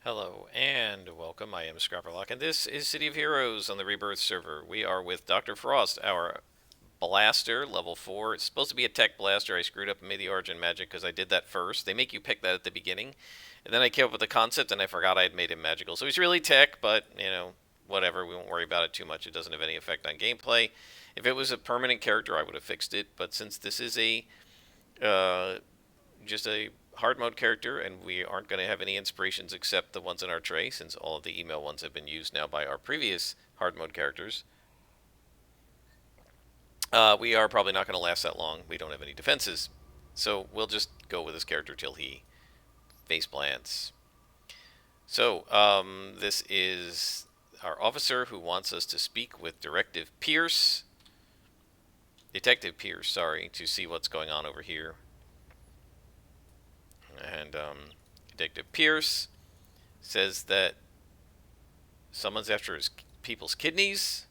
Hello and welcome. I am Scrapperlock, and this is City of Heroes on the Rebirth server. We are with Dr. Frost, our blaster, level 4. It's supposed to be a tech blaster. I screwed up and made the origin magic because I did that first. They make you pick that at the beginning. And then I came up with the concept and I forgot I had made him magical. So he's really tech, but, whatever. We won't worry about it too much. It doesn't have any effect on gameplay. If it was a permanent character, I would have fixed it. But since this is uh, just a hard mode character, and we aren't going to have any inspirations except the ones in our tray, since all of the email ones have been used now by our previous hard mode characters. We are probably not going to last that long. We don't have any defenses, so we'll just go with this character till he faceplants. So, this is our officer who wants us to speak with Detective Pierce, sorry, to see what's going on over here. And Detective Pierce says that someone's after his people's kidneys.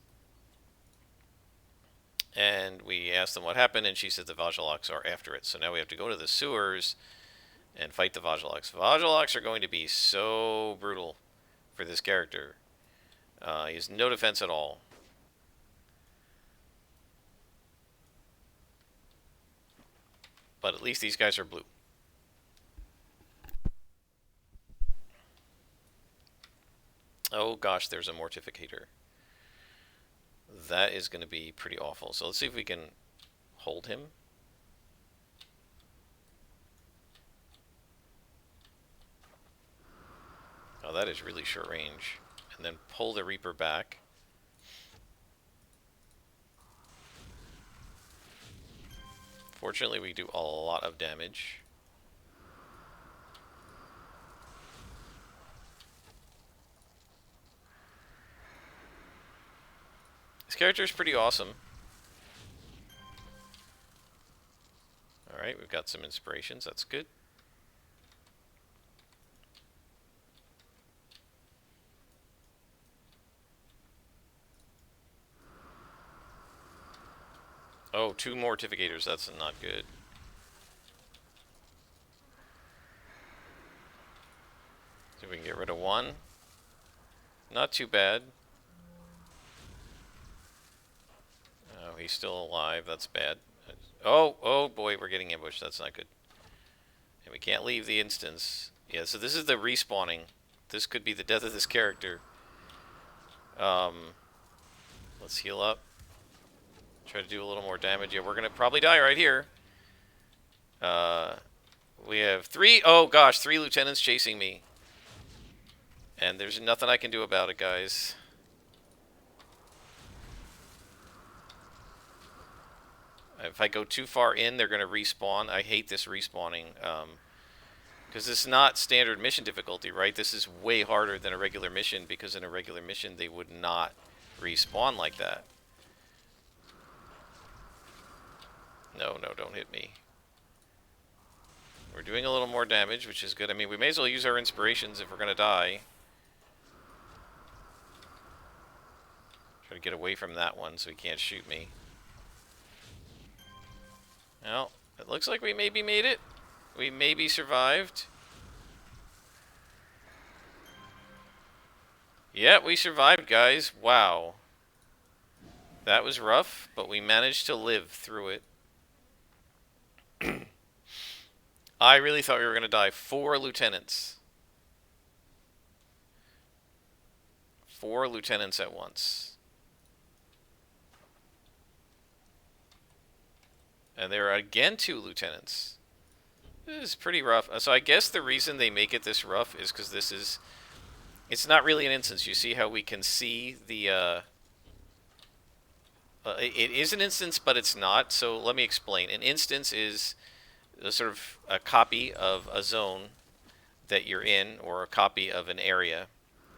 And we ask them what happened, and she says the Vajaloks are after it. So now we have to go to the sewers and fight the Vajaloks. Vajaloks are going to be so brutal for this character. He has no defense at all. But at least these guys are blue. Oh gosh, there's a mortificator. That is going to be pretty awful. So let's see if we can hold him. Oh, that is really short range. And then pull the Reaper back. Fortunately, we do a lot of damage. This character is pretty awesome. Alright, we've got some inspirations. That's good. Oh, 2 mortificators. That's not good. See if we can get rid of 1. Not too bad. Oh, he's still alive. That's bad. Oh boy, we're getting ambushed. That's not good. And we can't leave the instance. Yeah, so this is the respawning. This could be the death of this character. Let's heal up. Try to do a little more damage. Yeah, we're going to probably die right here. We have 3... Oh, gosh, 3 lieutenants chasing me. And there's nothing I can do about it, guys. If I go too far in, they're going to respawn. I hate this respawning. Because it's not standard mission difficulty, right? This is way harder than a regular mission, because in a regular mission, they would not respawn like that. No, don't hit me. We're doing a little more damage, which is good. I mean, we may as well use our inspirations if we're going to die. Try to get away from that one so he can't shoot me. Well, it looks like we maybe made it. We maybe survived. Yeah, we survived, guys. Wow. That was rough, but we managed to live through it. I really thought we were going to die. 4 lieutenants. 4 lieutenants at once. And there are again 2 lieutenants. This is pretty rough. So I guess the reason they make it this rough is because this is... It's not really an instance. You see how we can see the... it is an instance, but it's not. So let me explain. An instance is a sort of a copy of a zone that you're in, or a copy of an area,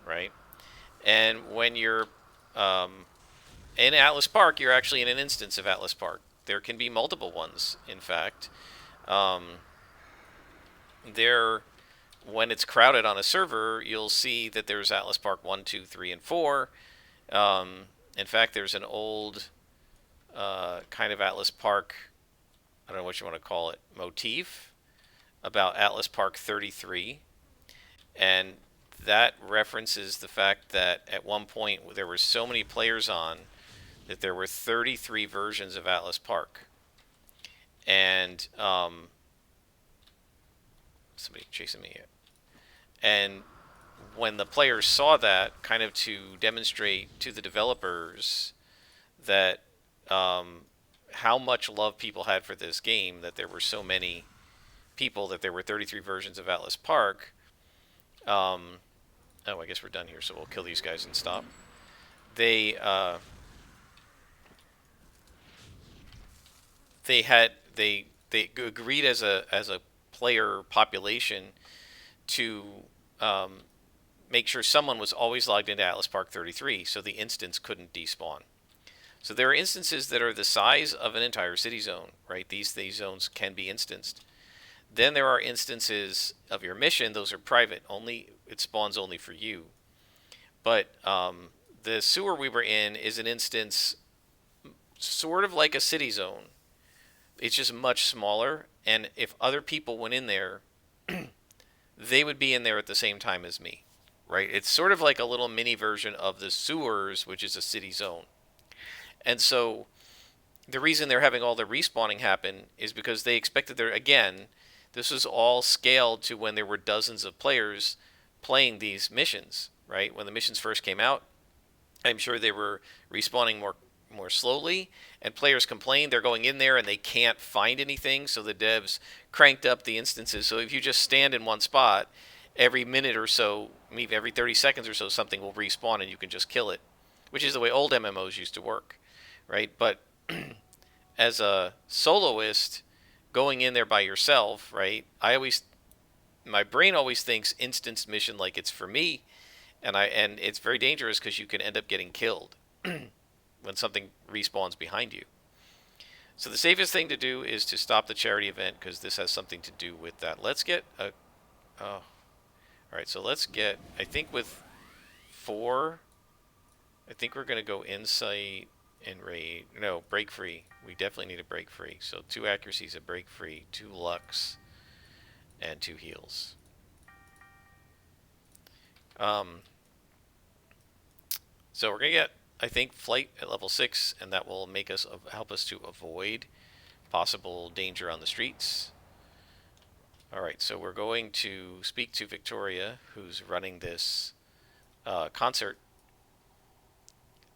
right? And when you're in Atlas Park, you're actually in an instance of Atlas Park. There can be multiple ones, in fact. When it's crowded on a server, you'll see that there's Atlas Park 1, 2, 3, and 4. In fact, there's an old kind of Atlas Park, I don't know what you want to call it, motif about Atlas Park 33. And that references the fact that at one point there were so many players on that there were 33 versions of Atlas Park. And somebody chasing me here. And when the players saw that, kind of to demonstrate to the developers that how much love people had for this game, that there were so many people, that there were 33 versions of Atlas Park. Oh, I guess we're done here, so we'll kill these guys and stop. They agreed as a player population to make sure someone was always logged into Atlas Park 33, so the instance couldn't despawn. So there are instances that are the size of an entire city zone, right? These zones can be instanced. Then there are instances of your mission; those are private. It spawns only for you. But the sewer we were in is an instance, sort of like a city zone. It's just much smaller, and if other people went in there, they would be in there at the same time as me, right? It's sort of like a little mini version of the sewers, which is a city zone. And so the reason they're having all the respawning happen is because they expected this was all scaled to when there were dozens of players playing these missions, right? When the missions first came out, I'm sure they were respawning more slowly, and players complain they're going in there and they can't find anything, so the devs cranked up the instances. So if you just stand in one spot, every minute or so, maybe every 30 seconds or so, something will respawn and you can just kill it, which is the way old MMOs used to work, right? But as a soloist, going in there by yourself, right, my brain always thinks instance mission like it's for me, and it's very dangerous because you can end up getting killed when something respawns behind you. So the safest thing to do is to stop the charity event, because this has something to do with that. Let's get all right, so let's get, I think with 4, I think we're going to go insight and raid. No, break free. We definitely need a break free. So 2 accuracies, a break free, 2 lux, and 2 heals. So we're going to get, I think, flight at level 6, and that will help us to avoid possible danger on the streets. Alright, so we're going to speak to Victoria, who's running this concert.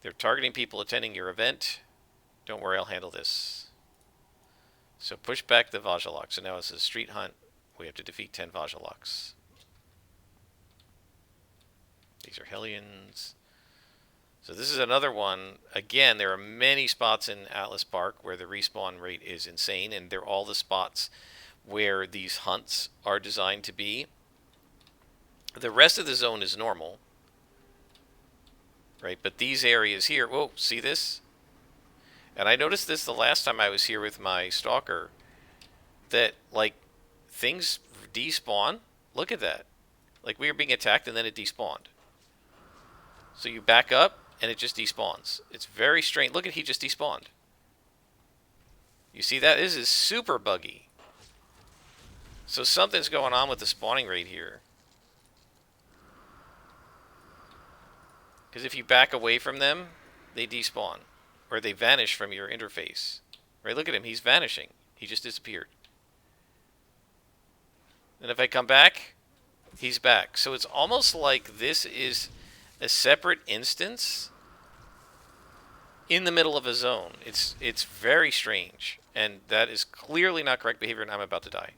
They're targeting people attending your event. Don't worry, I'll handle this. So push back the Vajaloks. So now it's a street hunt. We have to defeat 10 Vajaloks. These are Hellions. So this is another one. Again, there are many spots in Atlas Park where the respawn rate is insane, and they're all the spots where these hunts are designed to be. The rest of the zone is normal, right? But these areas here, whoa, see this? And I noticed this the last time I was here with my stalker, that like things despawn. Look at that. Like we were being attacked and then it despawned. So you back up and it just despawns. It's very strange. Look at, he just despawned. You see that? This is super buggy. So something's going on with the spawning rate here. Because if you back away from them, they despawn. Or they vanish from your interface. Right, look at him. He's vanishing. He just disappeared. And if I come back, he's back. So it's almost like this is a separate instance in the middle of a zone. It's very strange. And that is clearly not correct behavior, and I'm about to die.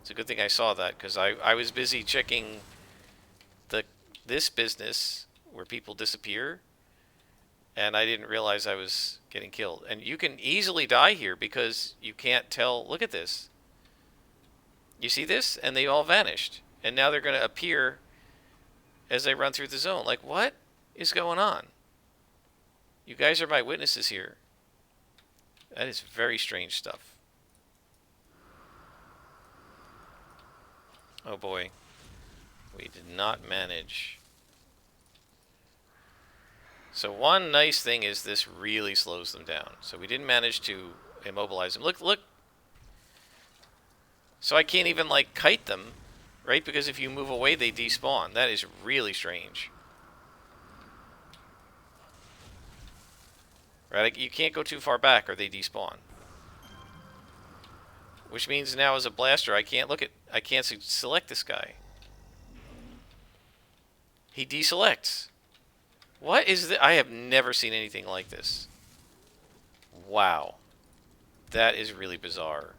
It's a good thing I saw that, because I was busy checking this business where people disappear, and I didn't realize I was getting killed. And you can easily die here because you can't tell. Look at this. You see this? And they all vanished. And now they're going to appear as I run through the zone. Like, what is going on? You guys are my witnesses here. That is very strange stuff. Oh boy. We did not manage. So one nice thing is this really slows them down. So we didn't manage to immobilize them. Look, look. So I can't even like kite them right? Because if you move away, they despawn. That is really strange. Right? Like, you can't go too far back or they despawn. Which means now as a blaster, I can't select this guy. He deselects. What is this? I have never seen anything like this. Wow. That is really bizarre.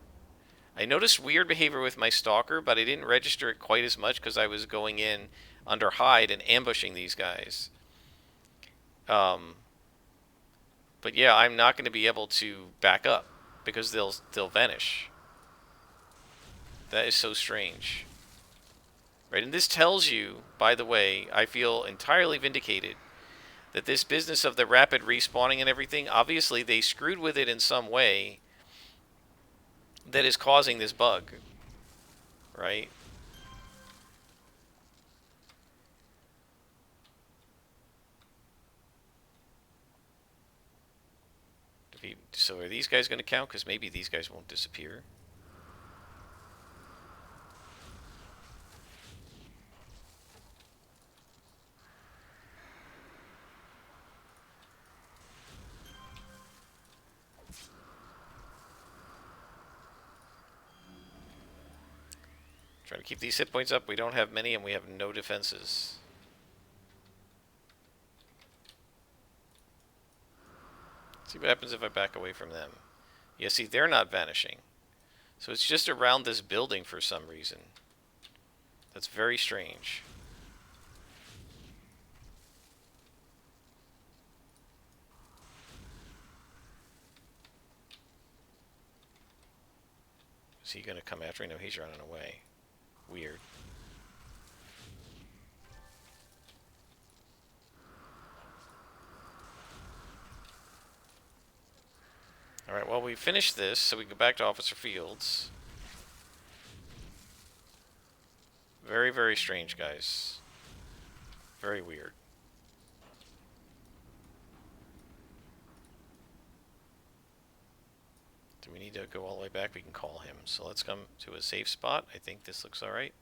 I noticed weird behavior with my stalker, but I didn't register it quite as much because I was going in under hide and ambushing these guys. Um, but yeah, I'm not going to be able to back up because they'll vanish. That is so strange. Right, and this tells you, by the way, I feel entirely vindicated that this business of the rapid respawning and everything, obviously they screwed with it in some way that is causing this bug, right? So are these guys going to count? Because maybe these guys won't disappear. Trying to keep these hit points up. We don't have many and we have no defenses. See what happens if I back away from them. Yeah, see, they're not vanishing. So it's just around this building for some reason. That's very strange. Is he going to come after me? No, he's running away. Weird. Alright, well, we finished this, so we go back to Officer Fields. Very, very strange, guys. Very weird. Do we need to go all the way back? We can call him. So let's come to a safe spot. I think this looks alright.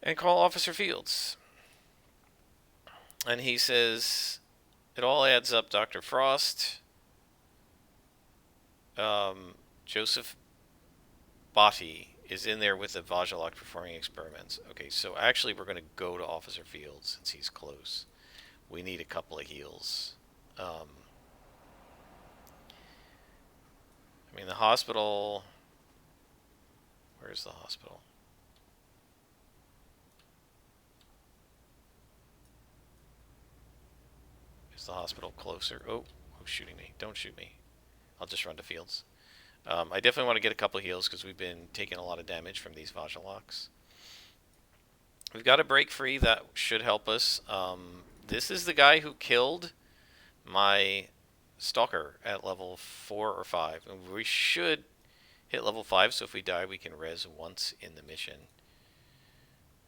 And call Officer Fields. And he says, it all adds up, Dr. Frost. Joseph Botti is in there with the Vajalock performing experiments. Okay, so actually we're going to go to Officer Fields since he's close. We need a couple of heals. I mean, the hospital... Where's the hospital? Is the hospital closer? Oh, who's shooting me? Don't shoot me. I'll just run to Fields. I definitely want to get a couple heals because we've been taking a lot of damage from these Vajalocks. We've got a break free that should help us. This is the guy who killed my stalker at level 4 or 5. And we should hit level 5, so if we die we can res once in the mission.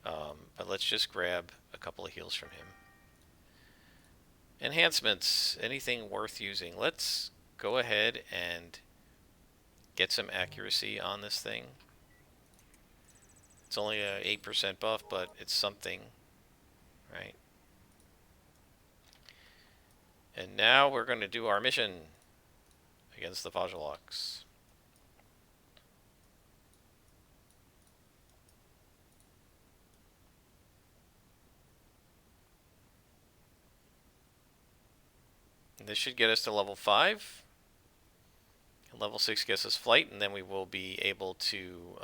But let's just grab a couple of heals from him. Enhancements, anything worth using. Let's go ahead and get some accuracy on this thing. It's only a 8% buff, but it's something, right? And now we're going to do our mission against the Vajalocks. This should get us to level 5. Level 6 gets us flight, and then we will be able to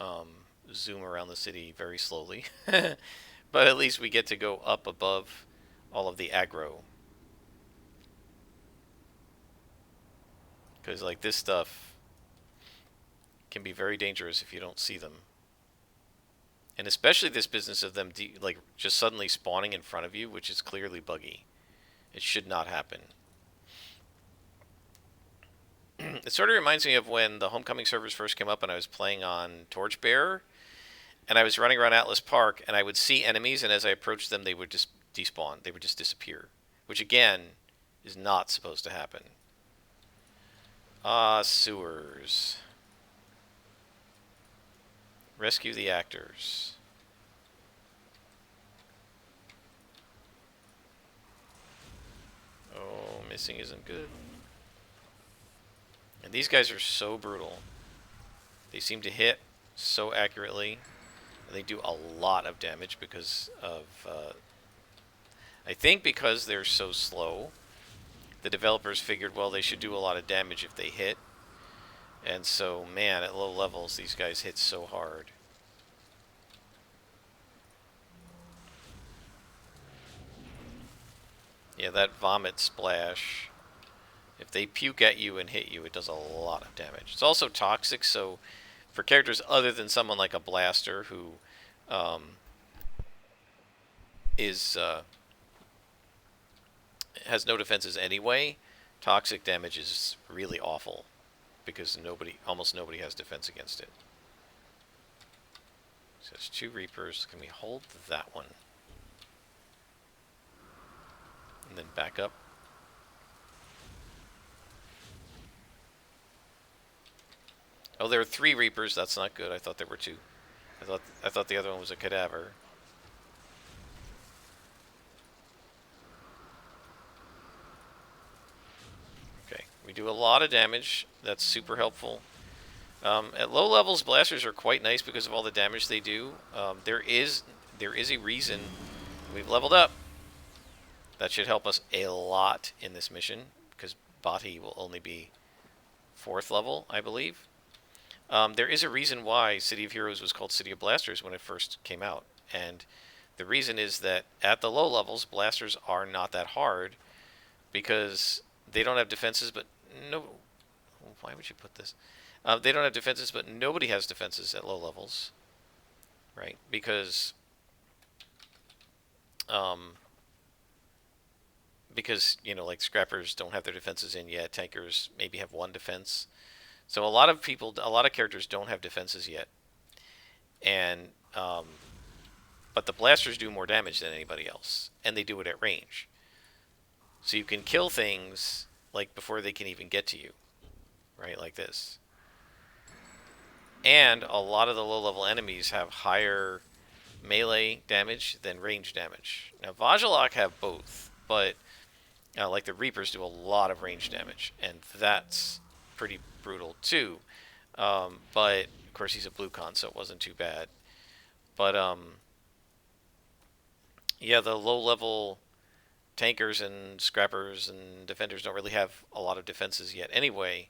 zoom around the city very slowly. But at least we get to go up above all of the aggro. Because like this stuff can be very dangerous if you don't see them. And especially this business of them like just suddenly spawning in front of you, which is clearly buggy. It should not happen. It sort of reminds me of when the Homecoming servers first came up and I was playing on Torchbearer, and I was running around Atlas Park, and I would see enemies, and as I approached them, they would just despawn. They would just disappear, which again is not supposed to happen. Sewers. Rescue the actors. Missing isn't good. And these guys are so brutal. They seem to hit so accurately. They do a lot of damage because of, I think because they're so slow, the developers figured, well, they should do a lot of damage if they hit. And so, man, at low levels, these guys hit so hard. Yeah, that vomit splash. If they puke at you and hit you, it does a lot of damage. It's also toxic, so for characters other than someone like a blaster who is has no defenses anyway, toxic damage is really awful because almost nobody has defense against it. So it's 2 Reapers. Can we hold that one? And then back up. Oh, there are 3 Reapers. That's not good. I thought there were 2. I thought the other one was a cadaver. Okay, we do a lot of damage. That's super helpful. At low levels, blasters are quite nice because of all the damage they do. There is a reason we've leveled up. That should help us a lot in this mission because Bati will only be 4th level, I believe. There is a reason why City of Heroes was called City of Blasters when it first came out. And the reason is that at the low levels, blasters are not that hard because they don't have defenses, but no... Why would you put this? They don't have defenses, but nobody has defenses at low levels. Right? Because... you know, like scrappers don't have their defenses in yet. Tankers maybe have 1 defense. So a lot of characters don't have defenses yet. And, but the blasters do more damage than anybody else. And they do it at range. So you can kill things, like, before they can even get to you. Right, like this. And a lot of the low-level enemies have higher melee damage than range damage. Now, Vajilok have both, but... like the Reapers do a lot of range damage, and that's pretty brutal too. But of course he's a blue con, so it wasn't too bad. But yeah, the low-level tankers and scrappers and defenders don't really have a lot of defenses yet anyway,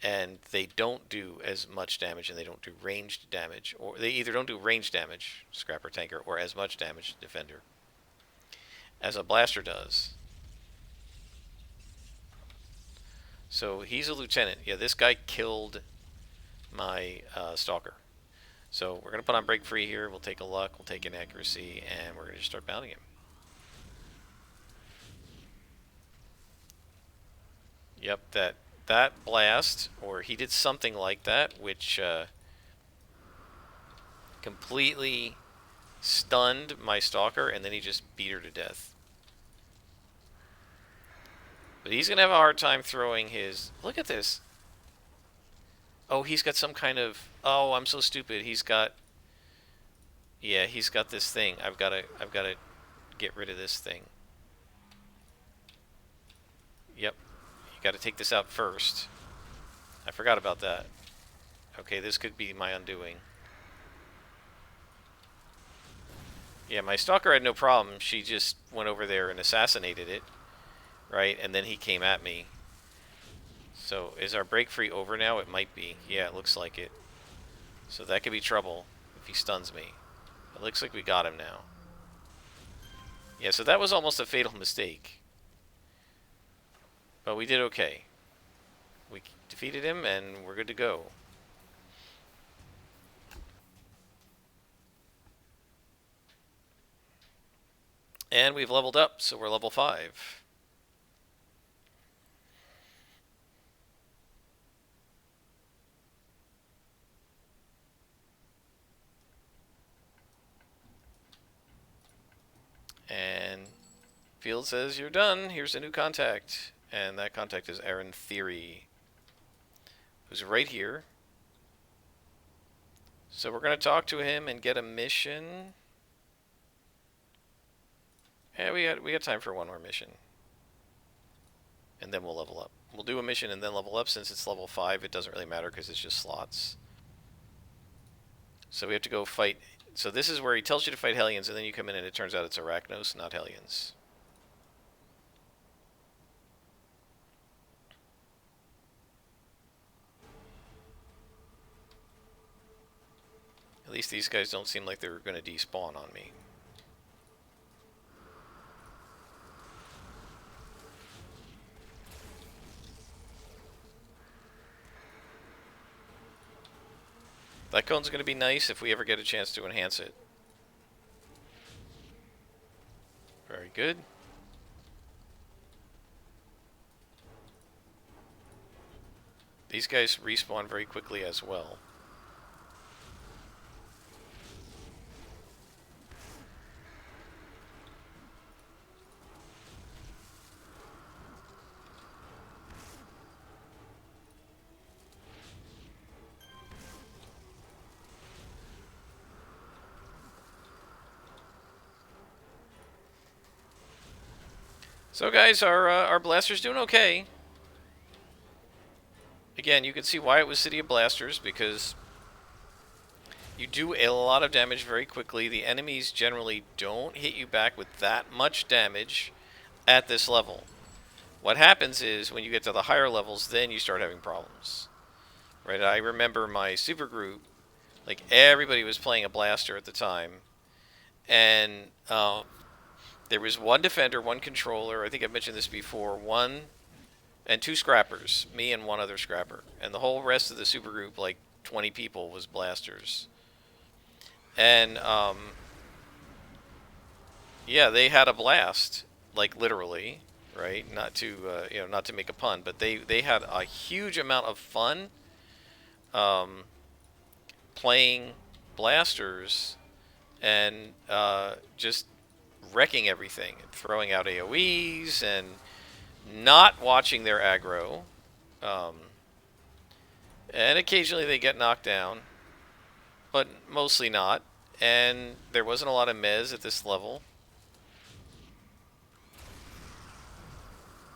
and they don't do as much damage, and they don't do ranged damage, or they either don't do ranged damage, scrapper, tanker, or as much damage, defender, as a blaster does. So he's a lieutenant. Yeah, this guy killed my stalker. So we're going to put on break free here. We'll take a luck, we'll take an accuracy, and we're going to just start bounting him. Yep, that blast, or he did something like that, which completely stunned my stalker, and then he just beat her to death. But he's going to have a hard time throwing his... Look at this. Oh, he's got some kind of... Oh, I'm so stupid. He's got... Yeah, he's got this thing. I've got to get rid of this thing. Yep. You got to take this out first. I forgot about that. Okay, this could be my undoing. Yeah, my stalker had no problem. She just went over there and assassinated it. Right, and then he came at me. So, is our break free over now? It might be. Yeah, it looks like it. So that could be trouble if he stuns me. It looks like we got him now. Yeah, so that was almost a fatal mistake. But we did okay. We defeated him, and we're good to go. And we've leveled up, so we're level 5. And field says you're done. Here's a new contact. And that contact is Aaron Theory, who's right here. So we're going to talk to him and get a mission. Yeah, we got time for one more mission. and then we'll level up. We'll do a mission and then level up. Since it's level 5, it doesn't really matter because it's just slots. So we have to go fight. So this is where he tells you to fight Hellions, and then you come in and it turns out it's Arachnos, not Hellions. At least these guys don't seem like they're going to despawn on me. That cone's going to be nice if we ever get a chance to enhance it. Very good. These guys respawn very quickly as well. So guys, our blaster's doing okay. Again, you can see why it was City of Blasters, because you do a lot of damage very quickly. The enemies generally don't hit you back with that much damage at this level. What happens is, when you get to the higher levels, then you start having problems. Right? I remember my supergroup, like, everybody was playing a blaster at the time, and there was one defender, one controller, I think I've mentioned this before, one and two scrappers, me and one other scrapper. And the whole rest of the supergroup, like 20 people, was blasters. And, yeah, they had a blast, like literally, right? Not to, not to make a pun, but they had a huge amount of fun playing blasters and just wrecking everything, throwing out AoEs and not watching their aggro. And occasionally they get knocked down, but mostly not. And there wasn't a lot of mez at this level.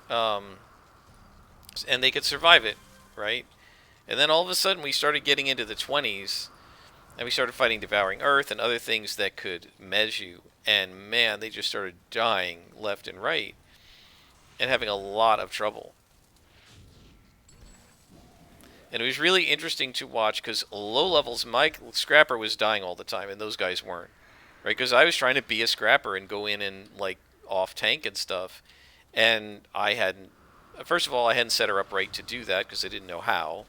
And they could survive it, right? And then all of a sudden we started getting into the 20s, and we started fighting Devouring Earth and other things that could mez you. And man, they just started dying left and right and having a lot of trouble. And it was really interesting to watch, because low levels, my scrapper was dying all the time, and those guys weren't. Right? Because I was trying to be a scrapper and go in and, like, off tank and stuff. And I hadn't, first of all, I hadn't set her up right to do that because I didn't know how.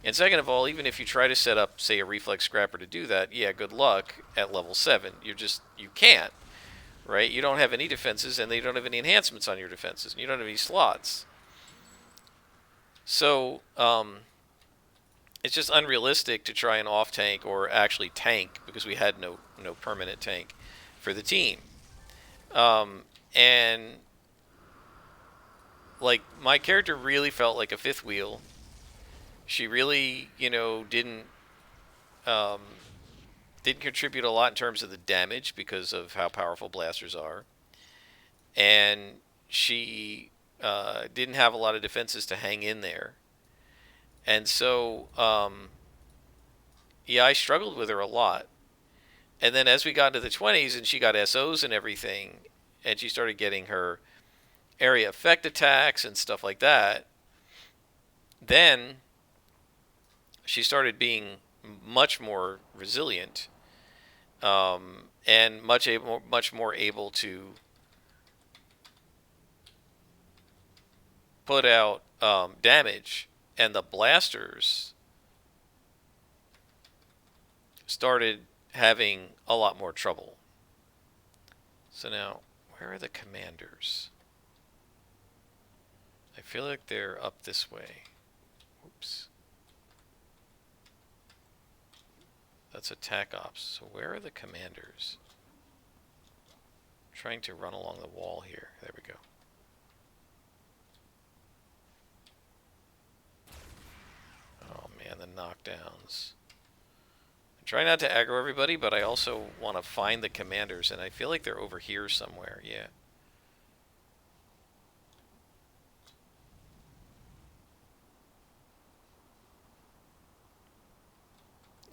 And second of all, even if you try to set up, say, a reflex scrapper to do that, yeah, good luck at level 7. You can't, right? You don't have any defenses, and they don't have any enhancements on your defenses, and you don't have any slots. So, it's just unrealistic to try and off-tank or actually tank, because we had no permanent tank for the team. And, like, my character really felt like a fifth wheel. She really, didn't contribute a lot in terms of the damage because of how powerful blasters are. And she didn't have a lot of defenses to hang in there. And so, yeah, I struggled with her a lot. And then as we got into the 20s and she got SOs and everything, and she started getting her area effect attacks and stuff like that, then she started being much more resilient, and much more able to put out damage. And the blasters started having a lot more trouble. So now, where are the commanders? I feel like they're up this way. Oops. That's attack ops. So where are the commanders? I'm trying to run along the wall here. There we go. Oh man, the knockdowns. I try not to aggro everybody, but I also want to find the commanders, and I feel like they're over here somewhere. Yeah.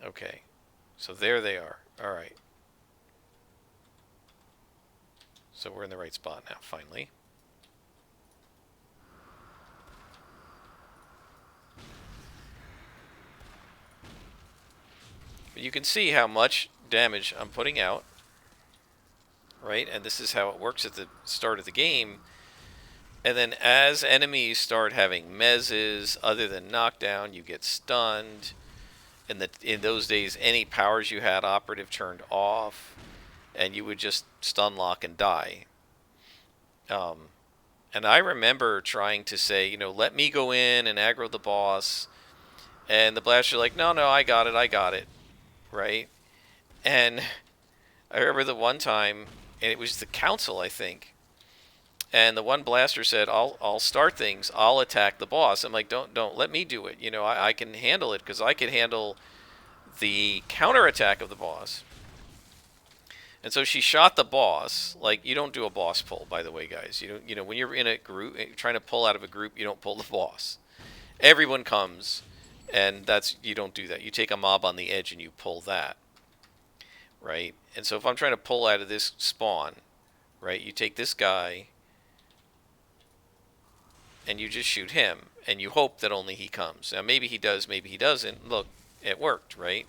Okay. So there they are. All right. So we're in the right spot now, finally. But you can see how much damage I'm putting out, right? And this is how it works at the start of the game. And then as enemies start having mezzes, other than knockdown, you get stunned. And in those days, any powers you had operative turned off, and you would just stun lock and die. Um, and I remember trying to say, let me go in and aggro the boss. And the blaster like, no, I got it, right? And I remember the one time, and it was the council, I think. And the one blaster said, "I'll start things. I'll attack the boss." I'm like, "Don't let me do it. I can handle it because I can handle the counterattack of the boss." And so she shot the boss. Like, you don't do a boss pull, by the way, guys. When you're in a group trying to pull out of a group, you don't pull the boss. Everyone comes, and you don't do that. You take a mob on the edge and you pull that, right? And so if I'm trying to pull out of this spawn, right, you take this guy and you just shoot him, and you hope that only he comes. Now, maybe he does, maybe he doesn't. Look, it worked, right?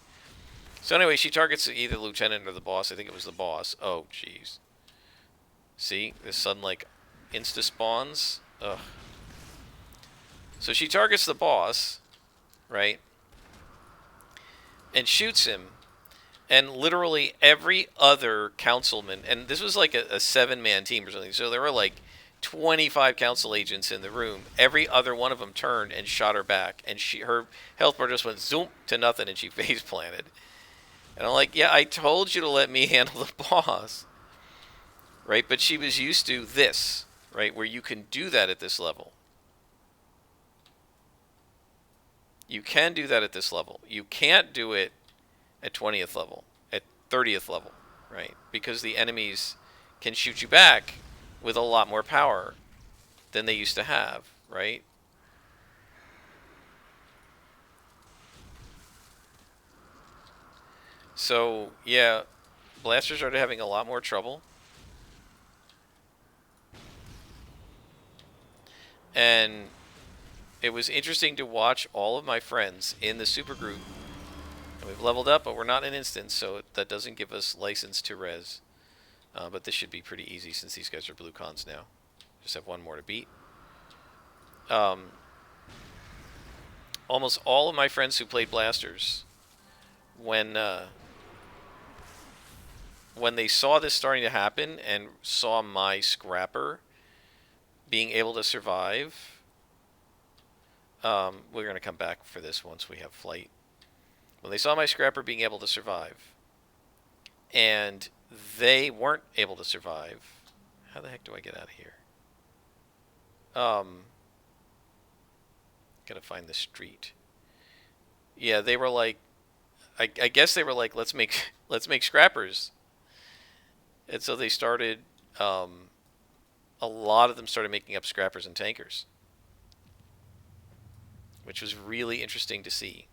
So anyway, she targets either the lieutenant or the boss. I think it was the boss. Oh, jeez. See? This sudden, insta-spawns. Ugh. So she targets the boss, right? And shoots him. And literally every other councilman, and this was like a 7-man team or something, so there were 25 council agents in the room. Every other one of them turned and shot her back, and her health bar just went zoom to nothing, and she face planted. And I'm like, yeah, I told you to let me handle the boss, right? But she was used to this, right, where you can do that at this level. You can do that at this level. You can't do it at 20th level, at 30th level, right? Because the enemies can shoot you back with a lot more power than they used to have, right? So, yeah, blasters started having a lot more trouble. And it was interesting to watch all of my friends in the supergroup. And we've leveled up, but we're not in instance, so that doesn't give us license to res. But this should be pretty easy since these guys are blue cons now. Just have one more to beat. Almost all of my friends who played blasters, when they saw this starting to happen and saw my scrapper being able to survive, we're going to come back for this once we have flight. When they saw my scrapper being able to survive, and they weren't able to survive, how the heck do I get out of here? Gotta find the street. Yeah, they were like, I guess they were like, let's make scrappers. And so they started, a lot of them started making up scrappers and tankers, which was really interesting to see.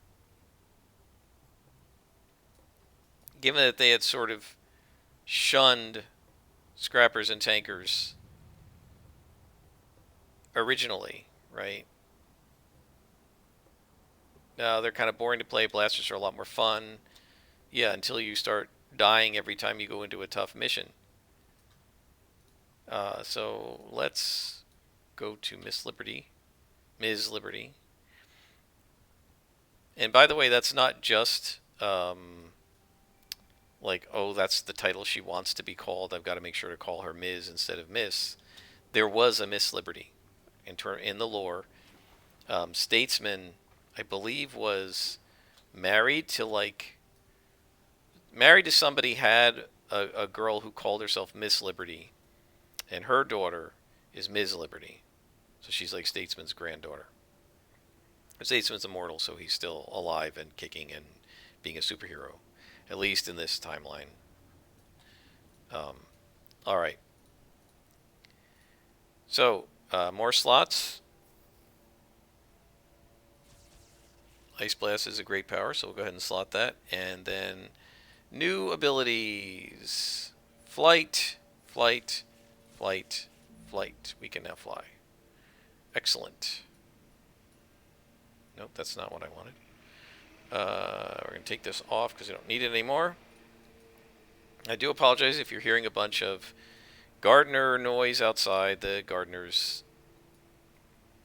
Given that they had sort of shunned scrappers and tankers originally, right? They're kind of boring to play. Blasters are a lot more fun. Yeah, until you start dying every time you go into a tough mission. So let's go to Ms. Liberty. And by the way, that's not just that's the title she wants to be called. I've got to make sure to call her Ms. instead of Miss. There was a Miss Liberty in the lore. Statesman, I believe, was married to somebody, had a girl who called herself Miss Liberty, and her daughter is Ms. Liberty. So she's like Statesman's granddaughter. Statesman's immortal, so he's still alive and kicking and being a superhero, at least in this timeline. All right. So, more slots. Ice Blast is a great power, so we'll go ahead and slot that. And then new abilities. Flight, flight, flight, flight. We can now fly. Excellent. Nope, that's not what I wanted. We're going to take this off because we don't need it anymore. I do apologize if you're hearing a bunch of gardener noise outside. The gardeners...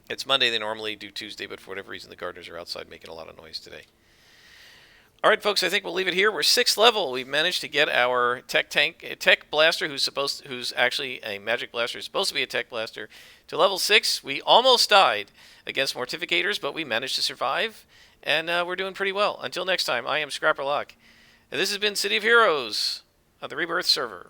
It's Monday, they normally do Tuesday, but for whatever reason the gardeners are outside making a lot of noise today. Alright folks, I think we'll leave it here. We're 6th level. We've managed to get our tech blaster, who's actually a magic blaster, supposed to be a tech blaster, to level 6. We almost died against mortificators, but we managed to survive, and we're doing pretty well. Until next time, I am Scrapperlock, and this has been City of Heroes on the Rebirth server.